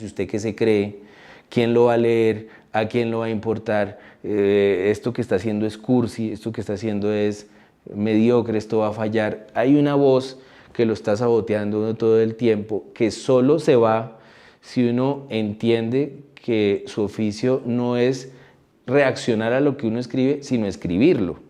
¿Usted qué se cree? ¿Quién lo va a leer? ¿A quién lo va a importar? Esto que está haciendo es cursi, esto que está haciendo es mediocre, esto va a fallar. Hay una voz que lo está saboteando uno todo el tiempo, que solo se va si uno entiende que su oficio no es reaccionar a lo que uno escribe, sino escribirlo.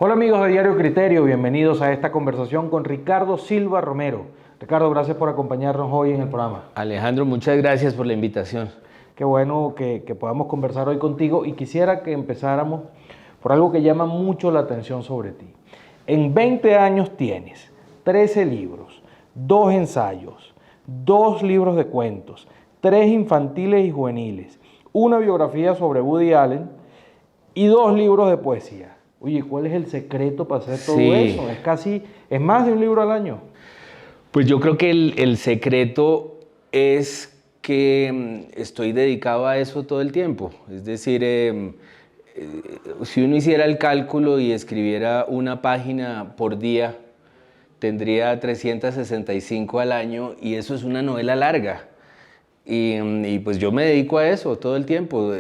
Hola amigos de Diario Criterio, bienvenidos a esta conversación con Ricardo Silva Romero. Ricardo, gracias por acompañarnos hoy en el programa. Alejandro, muchas gracias por la invitación. Qué bueno que podamos conversar hoy contigo y quisiera que empezáramos por algo que llama mucho la atención sobre ti. En 20 años tienes 13 libros, 2 ensayos, 2 libros de cuentos, 3 infantiles y juveniles, una biografía sobre Woody Allen y 2 libros de poesía. Oye, ¿cuál es el secreto para hacer todo eso? Es más de un libro al año. Pues yo creo que el secreto es que estoy dedicado a eso todo el tiempo. Es decir, si uno hiciera el cálculo y escribiera una página por día, tendría 365 al año y eso es una novela larga. Y pues yo me dedico a eso todo el tiempo.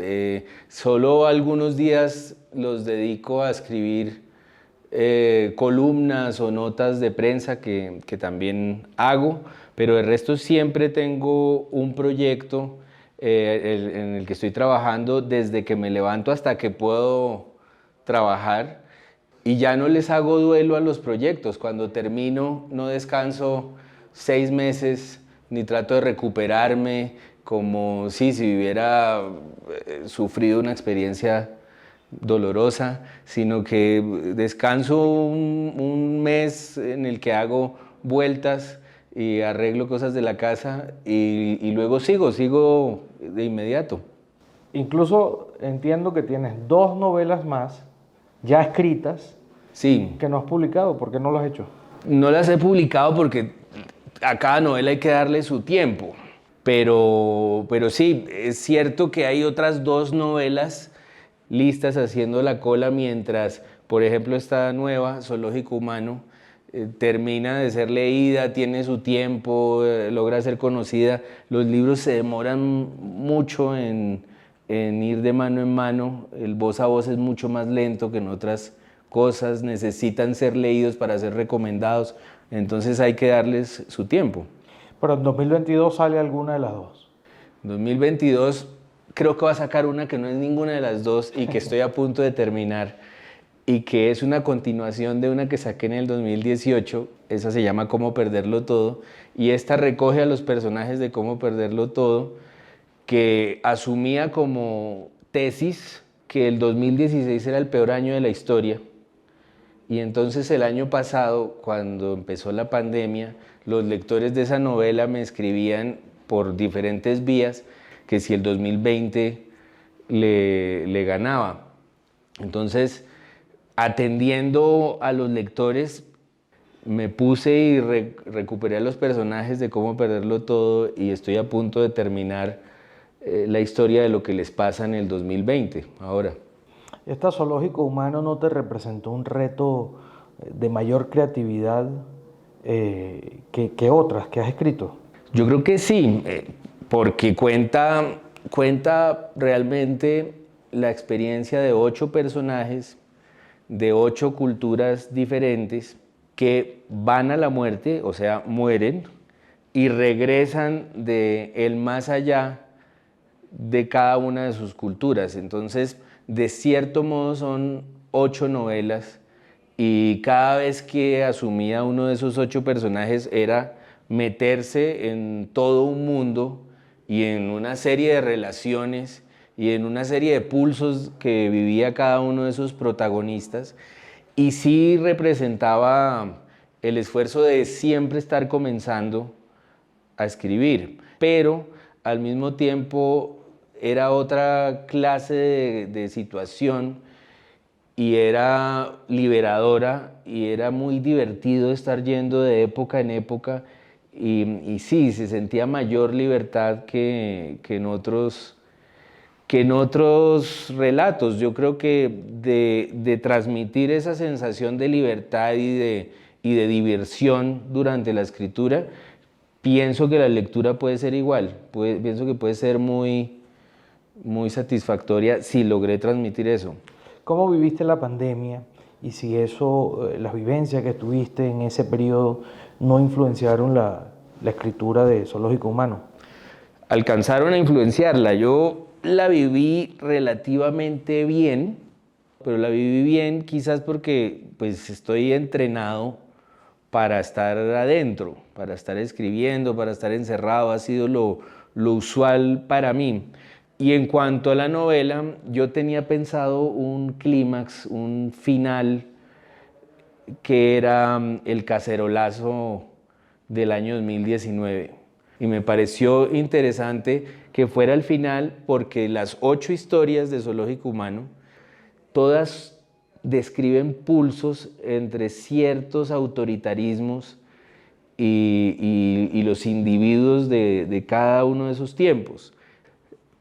Solo algunos días los dedico a escribir columnas o notas de prensa que también hago, pero el resto siempre tengo un proyecto en el que estoy trabajando desde que me levanto hasta que puedo trabajar y ya no les hago duelo a los proyectos. Cuando termino no descanso 6 meses ni trato de recuperarme como si hubiera sufrido una experiencia dolorosa, sino que descanso un mes en el que hago vueltas y arreglo cosas de la casa y luego sigo de inmediato. Incluso entiendo que tienes 2 novelas más ya escritas Sí. que no has publicado. ¿Por qué no lo has hecho? No las he publicado porque a cada novela hay que darle su tiempo, pero sí, es cierto que hay otras 2 novelas listas haciendo la cola mientras, por ejemplo, esta nueva, Zoológico Humano, termina de ser leída, tiene su tiempo, logra ser conocida. Los libros se demoran mucho en ir de mano en mano, el voz a voz es mucho más lento que en otras cosas, necesitan ser leídos para ser recomendados, entonces hay que darles su tiempo. Pero en 2022 sale alguna de las 2. 2022 creo que va a sacar una que no es ninguna de las 2 y que estoy a punto de terminar y que es una continuación de una que saqué en el 2018, esa se llama Cómo perderlo todo y esta recoge a los personajes de Cómo perderlo todo que asumía como tesis que el 2016 era el peor año de la historia y entonces el año pasado, cuando empezó la pandemia, los lectores de esa novela me escribían por diferentes vías que si el 2020 le ganaba. Entonces, atendiendo a los lectores, me puse y recuperé a los personajes de Cómo perderlo todo y estoy a punto de terminar la historia de lo que les pasa en el 2020, ahora. ¿Este Zoológico Humano no te representó un reto de mayor creatividad que otras que has escrito? Yo creo que sí, porque cuenta realmente la experiencia de 8 personajes de 8 culturas diferentes que van a la muerte, o sea, mueren y regresan de el más allá de cada una de sus culturas. Entonces, de cierto modo son 8 novelas y cada vez que asumía uno de esos 8 personajes era meterse en todo un mundo y en una serie de relaciones y en una serie de pulsos que vivía cada uno de esos protagonistas y sí representaba el esfuerzo de siempre estar comenzando a escribir, pero al mismo tiempo era otra clase de situación y era liberadora y era muy divertido estar yendo de época en época y sí, se sentía mayor libertad que en otros relatos. Yo creo que de transmitir esa sensación de libertad y de diversión durante la escritura, pienso que la lectura puede ser igual, pienso que puede ser muy satisfactoria si logré transmitir eso. ¿Cómo viviste la pandemia? Y si eso, las vivencias que tuviste en ese periodo no influenciaron la escritura de Zoológico Humano. Alcanzaron a influenciarla. Yo la viví relativamente bien, pero la viví bien quizás porque pues estoy entrenado para estar adentro, para estar escribiendo, para estar encerrado, ha sido lo usual para mí. Y en cuanto a la novela, yo tenía pensado un clímax, un final, que era el cacerolazo del año 2019. Y me pareció interesante que fuera el final porque las 8 historias de Zoológico Humano, todas describen pulsos entre ciertos autoritarismos y los individuos de cada uno de esos tiempos.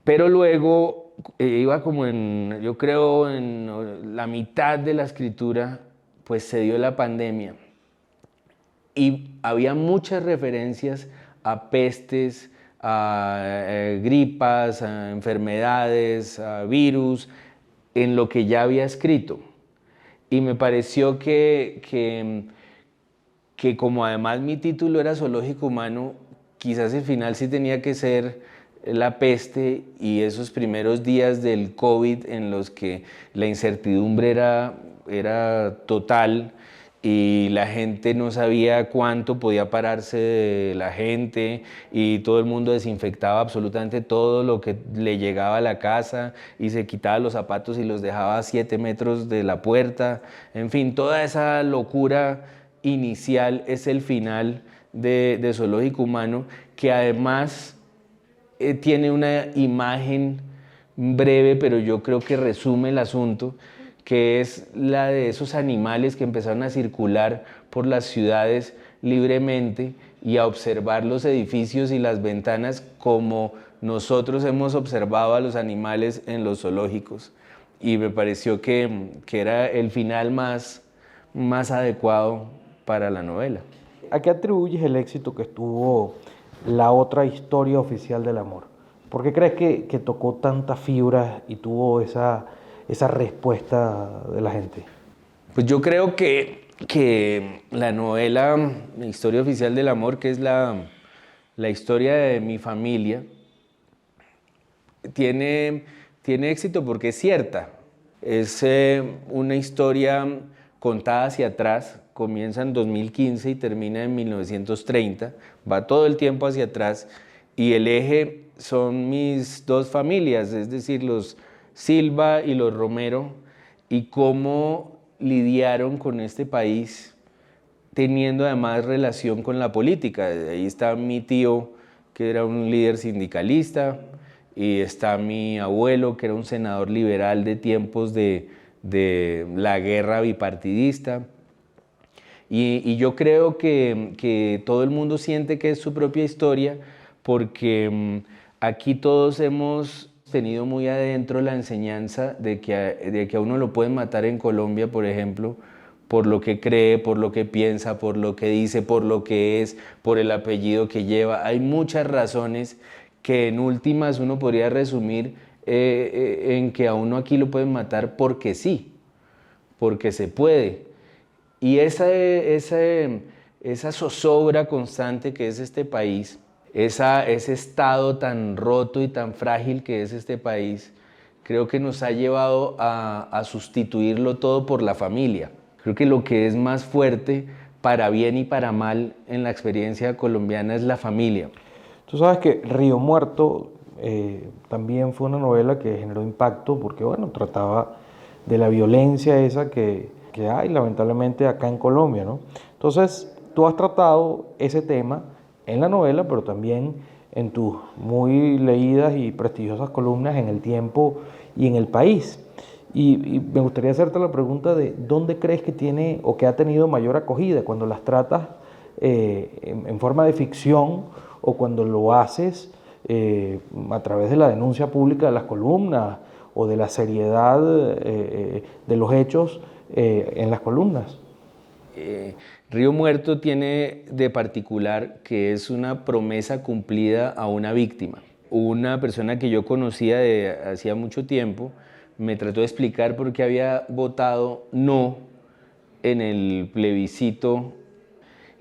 Pero luego iba como yo creo, en la mitad de la escritura, pues se dio la pandemia y había muchas referencias a pestes, a gripas, a enfermedades, a virus, en lo que ya había escrito. Y me pareció que como además mi título era Zoológico Humano, quizás el final sí tenía que ser la peste y esos primeros días del COVID en los que la incertidumbre era total y la gente no sabía cuánto podía pararse de la gente y todo el mundo desinfectaba absolutamente todo lo que le llegaba a la casa y se quitaba los zapatos y los dejaba a 7 metros de la puerta. En fin, toda esa locura inicial es el final de Zoológico Humano, que además tiene una imagen breve, pero yo creo que resume el asunto, que es la de esos animales que empezaron a circular por las ciudades libremente y a observar los edificios y las ventanas como nosotros hemos observado a los animales en los zoológicos. Y me pareció que era el final más adecuado para la novela. ¿A qué atribuyes el éxito que tuvo la otra historia oficial del amor? ¿Por qué crees que tocó tantas fibras y tuvo esa respuesta de la gente? Pues yo creo que la novela La historia oficial del amor, que es la historia de mi familia, tiene éxito porque es cierta. Es una historia contada hacia atrás, comienza en 2015 y termina en 1930, va todo el tiempo hacia atrás y el eje son mis 2 familias, es decir, los Silva y los Romero, y cómo lidiaron con este país teniendo además relación con la política. Ahí está mi tío, que era un líder sindicalista, y está mi abuelo, que era un senador liberal de tiempos de la guerra bipartidista. Y yo creo que todo el mundo siente que es su propia historia porque aquí todos hemos tenido muy adentro la enseñanza de que a uno lo pueden matar en Colombia, por ejemplo, por lo que cree, por lo que piensa, por lo que dice, por lo que es, por el apellido que lleva. Hay muchas razones que en últimas uno podría resumir en que a uno aquí lo pueden matar porque sí, porque se puede. Y esa zozobra constante que es este país, ese estado tan roto y tan frágil que es este país, creo que nos ha llevado a sustituirlo todo por la familia. Creo que lo que es más fuerte, para bien y para mal, en la experiencia colombiana es la familia. Tú sabes que Río Muerto también fue una novela que generó impacto porque, bueno, trataba de la violencia esa que hay lamentablemente acá en Colombia, ¿no? Entonces, tú has tratado ese tema en la novela, pero también en tus muy leídas y prestigiosas columnas en El Tiempo y en El País. Y me gustaría hacerte la pregunta de dónde crees que tiene o que ha tenido mayor acogida cuando las tratas en forma de ficción o cuando lo haces a través de la denuncia pública de las columnas o de la seriedad de los hechos en las columnas. Río Muerto tiene de particular que es una promesa cumplida a una víctima. Una persona que yo conocía de hacía mucho tiempo me trató de explicar por qué había votado no en el plebiscito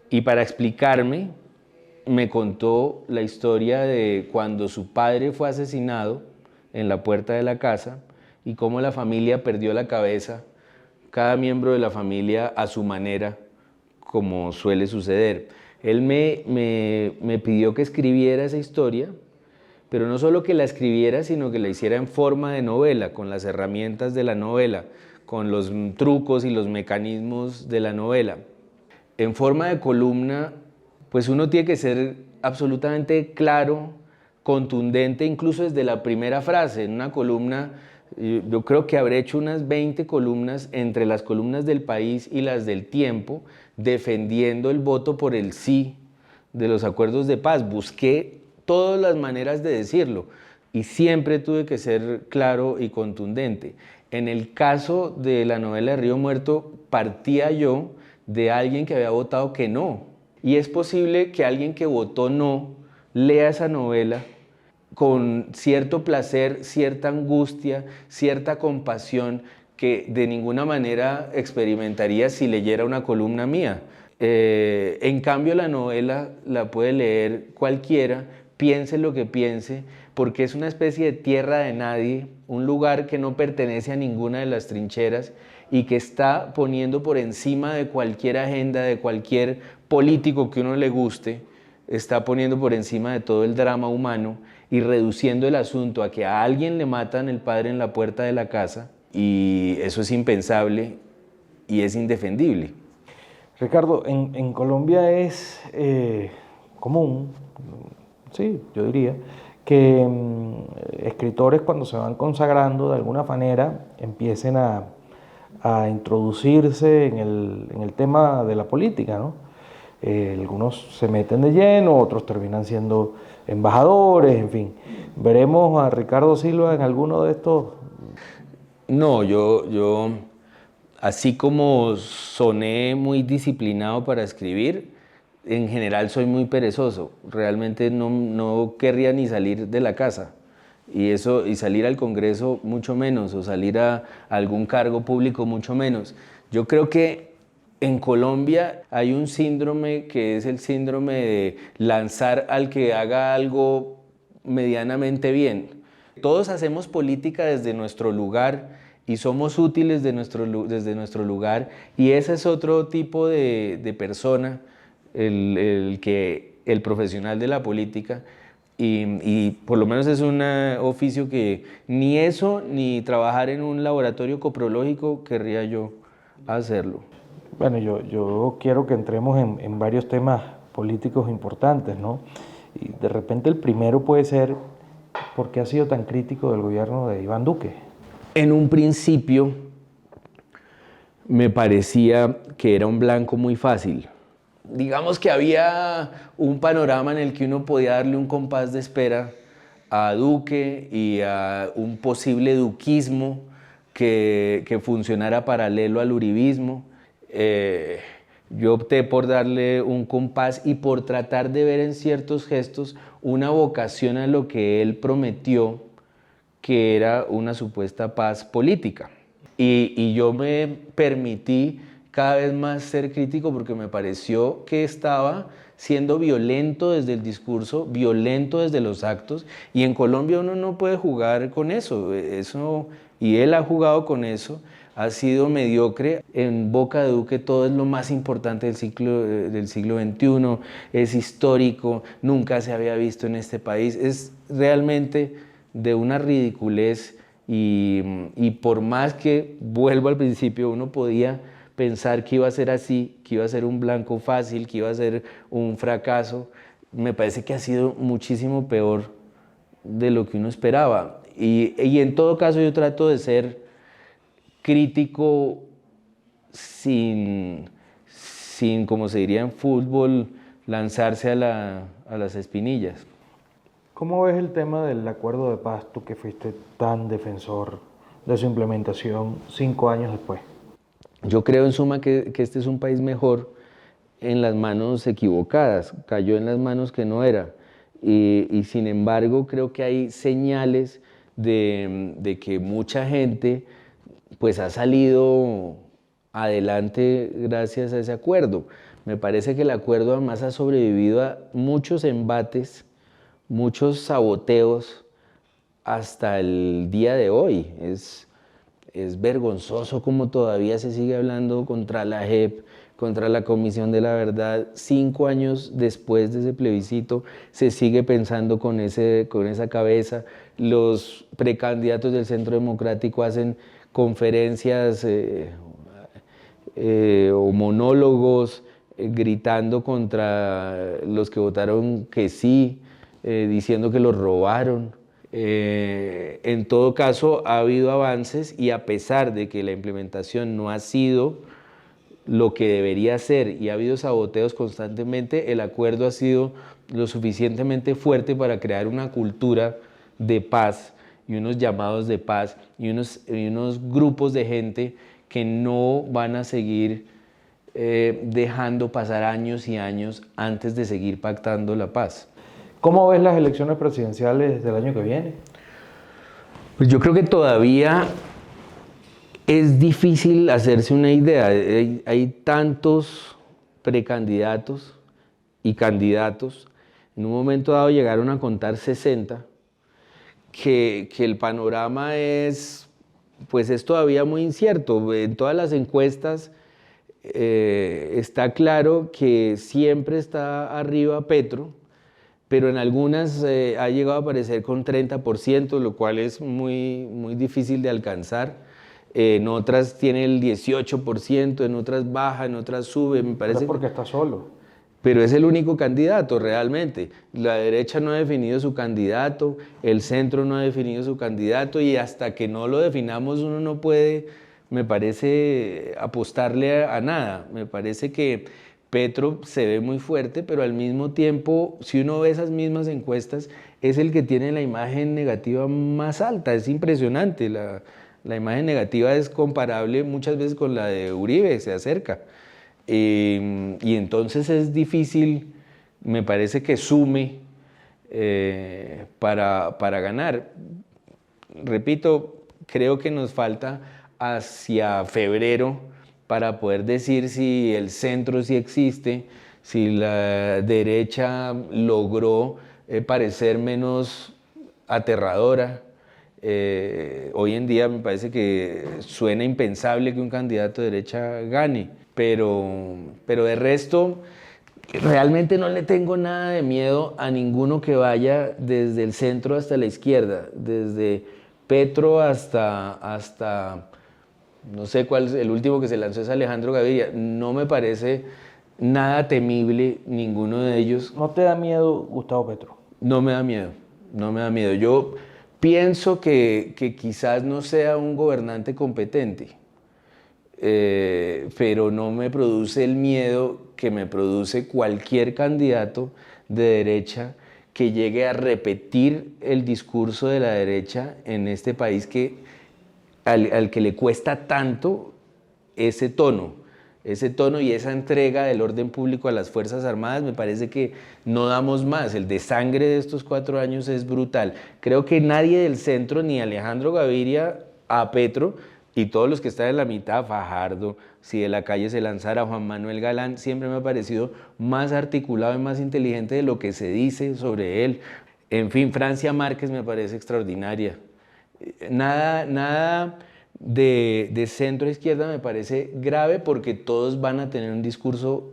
y para explicarme me contó la historia de cuando su padre fue asesinado en la puerta de la casa y cómo la familia perdió la cabeza, cada miembro de la familia a su manera, como suele suceder. Él me pidió que escribiera esa historia, pero no solo que la escribiera, sino que la hiciera en forma de novela, con las herramientas de la novela, con los trucos y los mecanismos de la novela. En forma de columna, pues uno tiene que ser absolutamente claro, contundente, incluso desde la primera frase. En una columna, yo creo que habré hecho unas 20 columnas entre las columnas del País y las del Tiempo, defendiendo el voto por el sí de los acuerdos de paz. Busqué todas las maneras de decirlo y siempre tuve que ser claro y contundente. En el caso de la novela de Río Muerto, partía yo de alguien que había votado que no. Y es posible que alguien que votó no lea esa novela con cierto placer, cierta angustia, cierta compasión que de ninguna manera experimentaría si leyera una columna mía. En cambio, la novela la puede leer cualquiera, piense lo que piense, porque es una especie de tierra de nadie, un lugar que no pertenece a ninguna de las trincheras y que está poniendo por encima de cualquier agenda, de cualquier político que uno le guste, está poniendo por encima de todo el drama humano y reduciendo el asunto a que a alguien le matan el padre en la puerta de la casa, y eso es impensable y es indefendible. Ricardo, en Colombia es común, sí, yo diría, que escritores cuando se van consagrando de alguna manera empiecen a introducirse en el tema de la política, ¿no? Algunos se meten de lleno, otros terminan siendo embajadores, en fin. ¿Veremos a Ricardo Silva en alguno de estos? No, yo así como soné muy disciplinado para escribir, en general soy muy perezoso. Realmente no querría ni salir de la casa. Y salir al Congreso mucho menos, o salir a algún cargo público mucho menos. Yo creo que en Colombia hay un síndrome que es el síndrome de lanzar al que haga algo medianamente bien. Todos hacemos política desde nuestro lugar y somos útiles desde nuestro lugar, y ese es otro tipo de persona, el profesional de la política. Y por lo menos es un oficio que ni eso, ni trabajar en un laboratorio coprológico querría yo hacerlo. Bueno, yo quiero que entremos en varios temas políticos importantes, ¿no? Y de repente el primero puede ser, ¿por qué ha sido tan crítico del gobierno de Iván Duque? En un principio me parecía que era un blanco muy fácil. Digamos que había un panorama en el que uno podía darle un compás de espera a Duque y a un posible duquismo que funcionara paralelo al uribismo. Yo opté por darle un compás y por tratar de ver en ciertos gestos una vocación a lo que él prometió, que era una supuesta paz política. Y yo me permití cada vez más ser crítico porque me pareció que estaba siendo violento desde el discurso, violento desde los actos, y en Colombia uno no puede jugar con eso, y él ha jugado con eso, ha sido mediocre. En boca de Duque todo es lo más importante del siglo XXI, es histórico, nunca se había visto en este país, es realmente de una ridiculez, y por más que, vuelvo al principio, uno podía pensar que iba a ser así, que iba a ser un blanco fácil, que iba a ser un fracaso, me parece que ha sido muchísimo peor de lo que uno esperaba. Y en todo caso yo trato de ser crítico sin, como se diría en fútbol, lanzarse a las espinillas. ¿Cómo ves el tema del acuerdo de paz, tú que fuiste tan defensor de su implementación 5 años después? Yo creo en suma que este es un país mejor en las manos equivocadas, cayó en las manos que no era. Y sin embargo creo que hay señales de que mucha gente pues ha salido adelante gracias a ese acuerdo. Me parece que el acuerdo además ha sobrevivido a muchos embates, muchos saboteos hasta el día de hoy. Es vergonzoso como todavía se sigue hablando contra la JEP, contra la Comisión de la Verdad. 5 años después de ese plebiscito se sigue pensando con esa cabeza. Los precandidatos del Centro Democrático hacen conferencias o monólogos gritando contra los que votaron que sí, diciendo que los robaron. En todo caso, ha habido avances y a pesar de que la implementación no ha sido lo que debería ser y ha habido saboteos constantemente, el acuerdo ha sido lo suficientemente fuerte para crear una cultura de paz y unos llamados de paz y unos grupos de gente que no van a seguir dejando pasar años y años antes de seguir pactando la paz. ¿Cómo ves las elecciones presidenciales del año que viene? Pues yo creo que todavía es difícil hacerse una idea. Hay tantos precandidatos y candidatos. En un momento dado llegaron a contar 60, que el panorama pues es todavía muy incierto. En todas las encuestas está claro que siempre está arriba Petro, pero en algunas ha llegado a aparecer con 30%, lo cual es muy, muy difícil de alcanzar. En otras tiene el 18%, en otras baja, en otras sube, me parece. Pero es porque está solo. Pero es el único candidato realmente. La derecha no ha definido su candidato, el centro no ha definido su candidato y hasta que no lo definamos uno no puede, me parece, apostarle a nada. Me parece que Petro se ve muy fuerte, pero al mismo tiempo, si uno ve esas mismas encuestas, es el que tiene la imagen negativa más alta. Es impresionante. La imagen negativa es comparable muchas veces con la de Uribe, se acerca. Y entonces es difícil, me parece que sume para ganar. Repito, creo que nos falta hacia febrero para poder decir si el centro sí existe, si la derecha logró parecer menos aterradora. Hoy en día me parece que suena impensable que un candidato de derecha gane, pero de resto realmente no le tengo nada de miedo a ninguno que vaya desde el centro hasta la izquierda, desde Petro hasta no sé cuál es el último que se lanzó, es Alejandro Gaviria. No me parece nada temible ninguno de ellos. ¿No te da miedo Gustavo Petro? No me da miedo, no me da miedo. Yo pienso que quizás no sea un gobernante competente, pero no me produce el miedo que me produce cualquier candidato de derecha que llegue a repetir el discurso de la derecha en este país al que le cuesta tanto ese tono y esa entrega del orden público a las Fuerzas Armadas. Me parece que no damos más. El desangre de estos 4 años es brutal. Creo que nadie del centro, ni Alejandro Gaviria a Petro, y todos los que están en la mitad, Fajardo, si de la calle se lanzara Juan Manuel Galán, siempre me ha parecido más articulado y más inteligente de lo que se dice sobre él. En fin, Francia Márquez me parece extraordinaria. Nada de centro izquierda me parece grave porque todos van a tener un discurso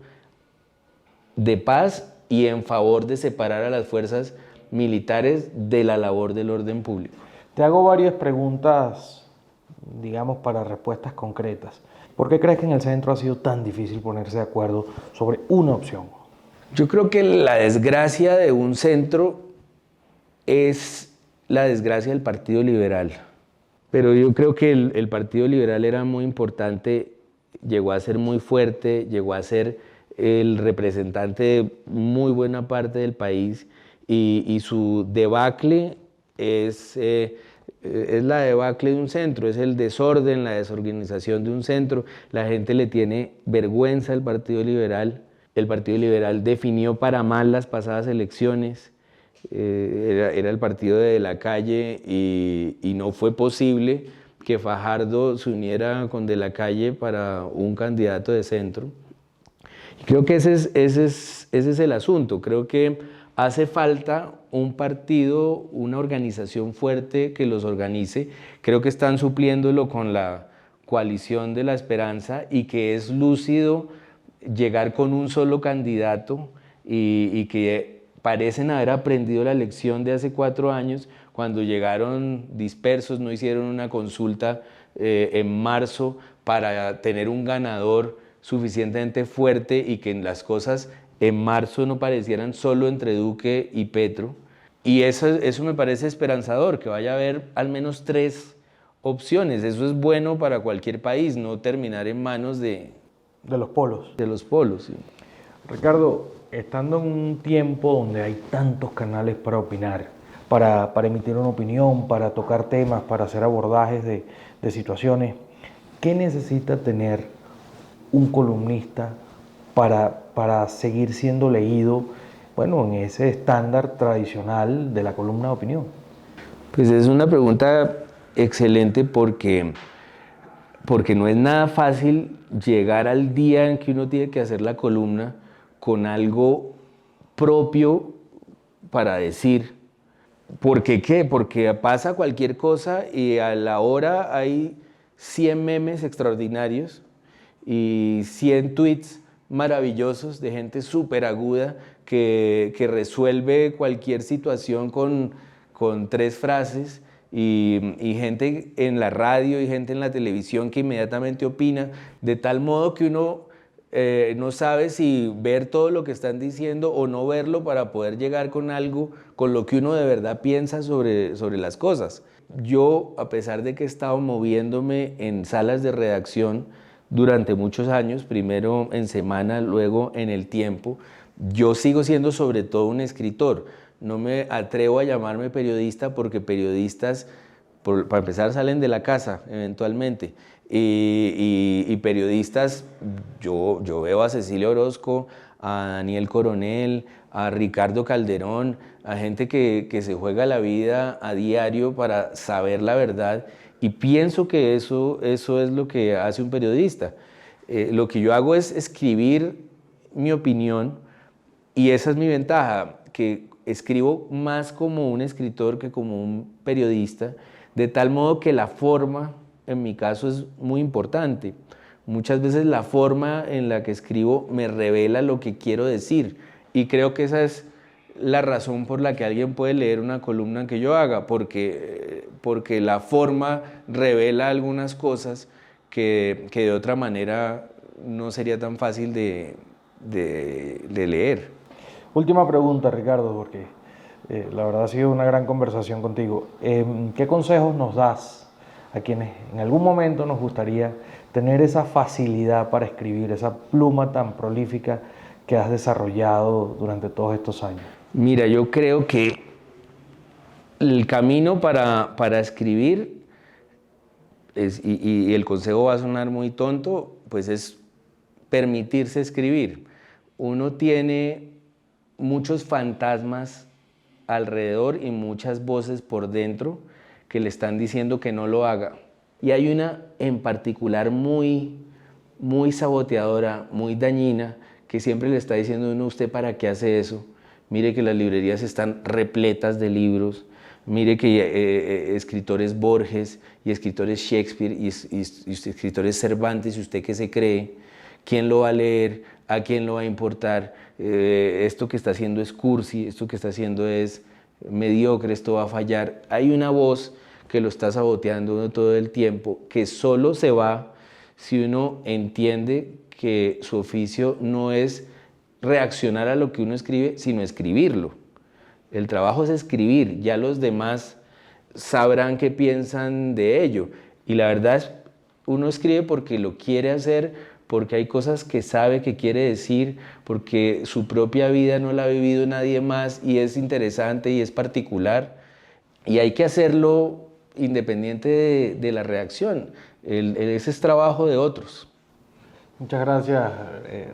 de paz y en favor de separar a las fuerzas militares de la labor del orden público. Te hago varias preguntas, digamos, para respuestas concretas. ¿Por qué crees que en el centro ha sido tan difícil ponerse de acuerdo sobre una opción? Yo creo que la desgracia de un centro es la desgracia del Partido Liberal. Pero yo creo que el Partido Liberal era muy importante, llegó a ser muy fuerte, llegó a ser el representante de muy buena parte del país y su debacle es la debacle de un centro, es el desorden, la desorganización de un centro. La gente le tiene vergüenza al Partido Liberal. El Partido Liberal definió para mal las pasadas elecciones. Era el partido de la calle y no fue posible que Fajardo se uniera con de la calle para un candidato de centro. Y creo que ese es el asunto. Creo que hace falta un partido, una organización fuerte que los organice. Creo que están supliéndolo con la coalición de la esperanza y que es lúcido llegar con un solo candidato y que parecen haber aprendido la lección de hace 4 años cuando llegaron dispersos, no hicieron una consulta en marzo para tener un ganador suficientemente fuerte y que las cosas en marzo no parecieran solo entre Duque y Petro. Y eso me parece esperanzador, que vaya a haber al menos 3 opciones. Eso es bueno para cualquier país, no terminar en manos De los polos. de los polos. Sí. Ricardo, estando en un tiempo donde hay tantos canales para opinar, para emitir una opinión, para tocar temas, para hacer abordajes de situaciones, ¿qué necesita tener un columnista para seguir siendo leído, bueno, en ese estándar tradicional de la columna de opinión? Pues es una pregunta excelente porque no es nada fácil llegar al día en que uno tiene que hacer la columna con algo propio para decir. ¿Por qué qué? Porque pasa cualquier cosa y a la hora hay 100 memes extraordinarios y 100 tweets maravillosos de gente súper aguda que resuelve cualquier situación con 3 frases y gente en la radio y gente en la televisión que inmediatamente opina, de tal modo que uno no sabe si ver todo lo que están diciendo o no verlo para poder llegar con algo, con lo que uno de verdad piensa sobre las cosas. Yo, a pesar de que he estado moviéndome en salas de redacción durante muchos años, primero en Semana, luego en El Tiempo, yo sigo siendo sobre todo un escritor. No me atrevo a llamarme periodista porque periodistas, para empezar, salen de la casa eventualmente. Y periodistas, yo veo a Cecilia Orozco, a Daniel Coronel, a Ricardo Calderón, a gente que se juega la vida a diario para saber la verdad y pienso que eso es lo que hace un periodista. Lo que yo hago es escribir mi opinión y esa es mi ventaja, que escribo más como un escritor que como un periodista, de tal modo que la forma, en mi caso, es muy importante. Muchas veces la forma en la que escribo me revela lo que quiero decir y creo que esa es la razón por la que alguien puede leer una columna que yo haga, porque la forma revela algunas cosas que de otra manera no sería tan fácil de leer. Última pregunta, Ricardo, porque la verdad ha sido una gran conversación contigo. ¿Qué consejos nos das a quienes en algún momento nos gustaría tener esa facilidad para escribir, esa pluma tan prolífica que has desarrollado durante todos estos años? Mira, yo creo que el camino para escribir, y el consejo va a sonar muy tonto, pues es permitirse escribir. Uno tiene muchos fantasmas alrededor y muchas voces por dentro que le están diciendo que no lo haga. Y hay una en particular muy saboteadora, muy dañina, que siempre le está diciendo a uno: ¿usted para qué hace eso? Mire que las librerías están repletas de libros, mire que escritores Borges y escritores Shakespeare y escritores Cervantes, ¿y usted qué se cree? ¿Quién lo va a leer? ¿A quién lo va a importar? Esto que está haciendo es cursi, esto que está haciendo es mediocre, esto va a fallar. Hay una voz que lo está saboteando todo el tiempo, que solo se va si uno entiende que su oficio no es reaccionar a lo que uno escribe, sino escribirlo. El trabajo es escribir, ya los demás sabrán qué piensan de ello. Y la verdad es, uno escribe porque lo quiere hacer, porque hay cosas que sabe que quiere decir, porque su propia vida no la ha vivido nadie más y es interesante y es particular. Y hay que hacerlo independiente de la reacción. Ese es trabajo de otros. Muchas gracias,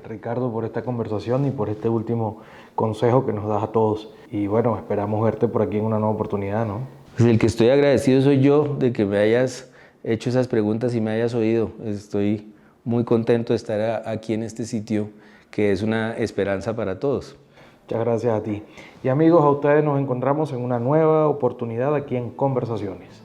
Ricardo, por esta conversación y por este último consejo que nos das a todos. Y bueno, esperamos verte por aquí en una nueva oportunidad, ¿no? Pues el que estoy agradecido soy yo de que me hayas hecho esas preguntas y me hayas oído. Estoy muy contento de estar aquí en este sitio que es una esperanza para todos. Muchas gracias a ti. Y amigos, a ustedes nos encontramos en una nueva oportunidad aquí en Conversaciones.